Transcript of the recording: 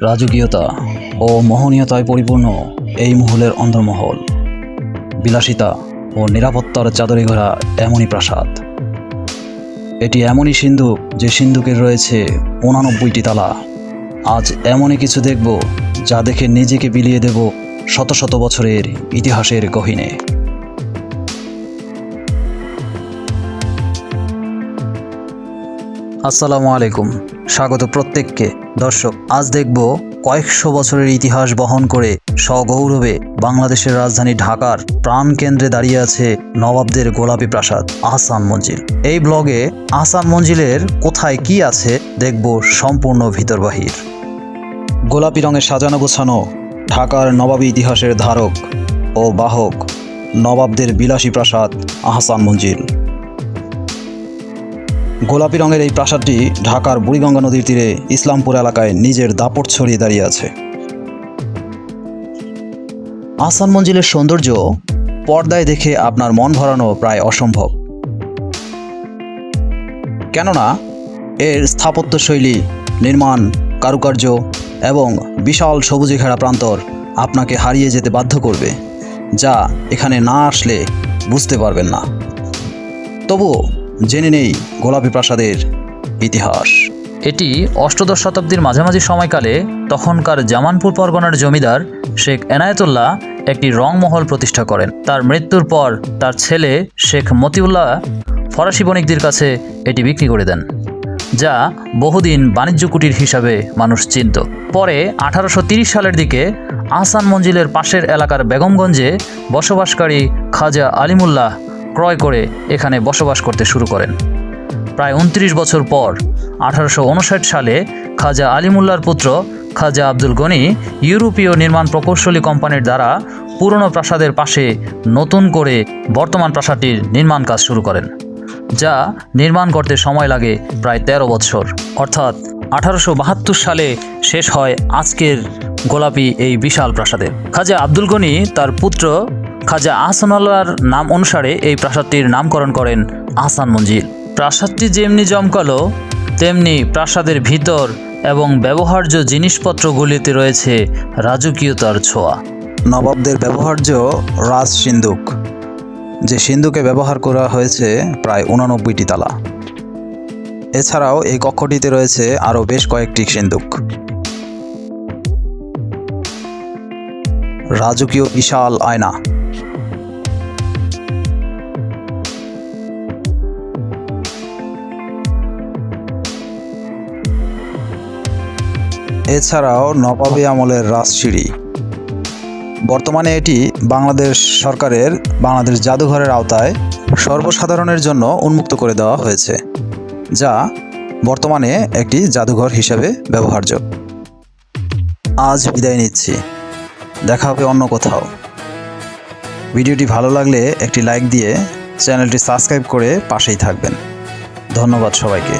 রাজকীয়তা ও মোহনীয়তায় পরিপূর্ণ এই মহলের অন্দরমহল, বিলাসিতা ও নিরাপত্তার চাদরে ঘেরা এমনই প্রাসাদ। এটি এমনই সিন্ধুক যে সিন্ধুকের রয়েছে 89টি তালা। আজ এমনই কিছু দেখব যা দেখে নিজেকে বিলিয়ে দেব শত শত বছরের ইতিহাসের গহীনে। আসসালামু আলাইকুম, স্বাগত প্রত্যেককে। দর্শক, আজ দেখব কয়েকশো বছরের ইতিহাস বহন করে সগৌরবে বাংলাদেশের রাজধানী ঢাকার প্রাণকেন্দ্রে দাঁড়িয়ে আছে নবাবদের গোলাপী প্রাসাদ আহসান মঞ্জিল। এই ব্লগে আহসান মঞ্জিলের কোথায় কি আছে দেখব সম্পূর্ণ ভিতর বাহির। গোলাপি রঙে সাজানো গোছানো ঢাকার নবাবী ইতিহাসের ধারক ও বাহক নবাবদের বিলাসী প্রাসাদ আহসান মঞ্জিল। গোলাপি রঙের এই প্রাসাদটি ঢাকার বুড়িগঙ্গা নদীর তীরে ইসলামপুর এলাকায় নিজের দাপট ছড়িয়ে দাঁড়িয়ে আছে। আহসান মঞ্জিলের সৌন্দর্য পর্দায় দেখে আপনার মন ভরানো প্রায় অসম্ভব, কেননা এর স্থাপত্যশৈলী, নির্মাণ কারুকার্য এবং বিশাল সবুজে ঘেরা প্রান্তর আপনাকে হারিয়ে যেতে বাধ্য করবে, যা এখানে না আসলে বুঝতে পারবেন না। তবুও জেনে নেই গোলাপী প্রাসাদের ইতিহাস। এটি অষ্টাদশ শতাব্দীর মাঝামাঝি সময়কালে তখনকার জামানপুর পরগনার জমিদার শেখ এনায়েতুল্লাহ একটি রংমহল প্রতিষ্ঠা করেন। তার মৃত্যুর পর তার ছেলে শেখ মতিউল্লাহ ফরাসি বণিকদের কাছে এটি বিক্রি করে দেন, যা বহুদিন বাণিজ্য কুটির হিসাবে মানুষ চিনত। পরে 1830 সালের দিকে আহসান মঞ্জিলের পাশের এলাকার বেগমগঞ্জে বসবাসকারী খাজা আলিমুল্লাহ ক্রয় করে এখানে বসবাস করতে শুরু করেন। প্রায় 29 বছর পর 1859 সালে খাজা আলিমুল্লাহর পুত্র খাজা আব্দুল গনি ইউরোপীয় নির্মাণ প্রকৌশলী কোম্পানির দ্বারা পুরনো প্রাসাদের পাশে নতুন করে বর্তমান প্রাসাদটির নির্মাণ কাজ শুরু করেন, যা নির্মাণ করতে সময় লাগে প্রায় 13 বছর। অর্থাৎ 1872 সালে শেষ হয় আজকের গোলাপি এই বিশাল প্রাসাদের। খাজা আব্দুল গনি তার পুত্র খাজা আহসানুল্লাহর নাম অনুসারে এই প্রাসাদটির নামকরণ করেন আহসান মঞ্জিল। প্রাসাদটি যেমনি জমকালো, তেমনি প্রাসাদের ভিতর এবং ব্যবহার্য জিনিসপত্রগুলিতে রয়েছে রাজকীয়তার ছোঁয়া। নবাবদের ব্যবহার্য রাজ সিন্ধুক, যে সিন্ধুকে ব্যবহার করা হয়েছে প্রায় 89টি তালা। এছাড়াও এই কক্ষটিতে রয়েছে আরও বেশ কয়েকটি সিন্ধুক। রাজকীয় বিশাল আয়না, এছাড়াও নবাবী আমলের রাজসিঁড়ি। বর্তমানে এটি বাংলাদেশ সরকারের বাংলাদেশ জাদুঘরের আওতায় সর্বসাধারণের জন্য উন্মুক্ত করে দেওয়া হয়েছে, যা বর্তমানে একটি জাদুঘর হিসেবে ব্যবহার্য। আজ বিদায় নিচ্ছি, দেখা হবে অন্য কোথাও। ভিডিওটি ভালো লাগলে একটি লাইক দিয়ে চ্যানেলটি সাবস্ক্রাইব করে পাশেই থাকবেন। ধন্যবাদ সবাইকে।